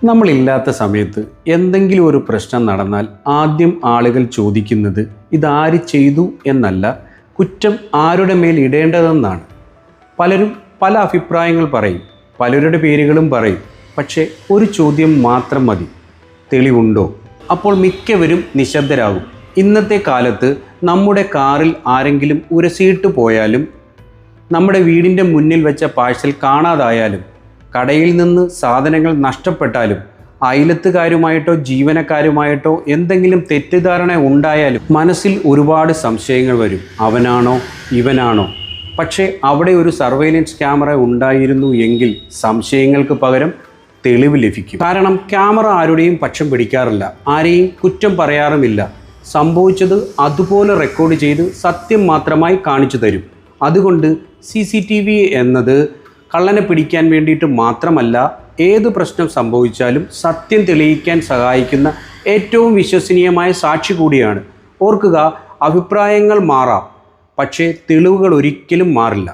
നമ്മളില്ലാത്ത സമയത്ത് എന്തെങ്കിലും ഒരു പ്രശ്നം നടന്നാൽ ആദ്യം ആളുകൾ ചോദിക്കുന്നത് ഇതാര് ചെയ്തു എന്നല്ല, കുറ്റം ആരുടെ മേൽ ഇടേണ്ടതെന്നാണ്. പലരും പല അഭിപ്രായങ്ങൾ പറയും, പലരുടെ പേരുകളും പറയും. പക്ഷേ ഒരു ചോദ്യം മാത്രം മതി: തെളിവുണ്ടോ? അപ്പോൾ മിക്കവരും നിശബ്ദരാകും. ഇന്നത്തെ കാലത്ത് നമ്മുടെ കാറിൽ ആരെങ്കിലും ഉരസിയിട്ട് പോയാലും, നമ്മുടെ വീടിൻ്റെ മുന്നിൽ വെച്ച പാഴ്സൽ കാണാതായാലും, കടയിൽ നിന്ന് സാധനങ്ങൾ നഷ്ടപ്പെട്ടാലും, അയലത്തുകാരുമായിട്ടോ ജീവനക്കാരുമായിട്ടോ എന്തെങ്കിലും തെറ്റിദ്ധാരണ ഉണ്ടായാലും മനസ്സിൽ ഒരുപാട് സംശയങ്ങൾ വരും. അവനാണോ ഇവനാണോ? പക്ഷേ അവിടെ ഒരു സർവൈലൻസ് ക്യാമറ ഉണ്ടായിരുന്നു എങ്കിൽ സംശയങ്ങൾക്ക് പകരം തെളിവ് ലഭിക്കും. കാരണം ക്യാമറ ആരുടെയും പക്ഷം പിടിക്കാറില്ല, ആരെയും കുറ്റം പറയാറുമില്ല. സംഭവിച്ചത് അതുപോലെ റെക്കോർഡ് ചെയ്ത് സത്യം മാത്രമായി കാണിച്ചു തരും. അതുകൊണ്ട് CCTV എന്നത് കള്ളനെ പിടിക്കാൻ വേണ്ടിയിട്ട് മാത്രമല്ല, ഏത് പ്രശ്നം സംഭവിച്ചാലും സത്യം തെളിയിക്കാൻ സഹായിക്കുന്ന ഏറ്റവും വിശ്വസനീയമായ സാക്ഷി കൂടിയാണ്. ഓർക്കുക, അഭിപ്രായങ്ങൾ മാറാം, പക്ഷേ തെളിവുകൾ ഒരിക്കലും മാറില്ല.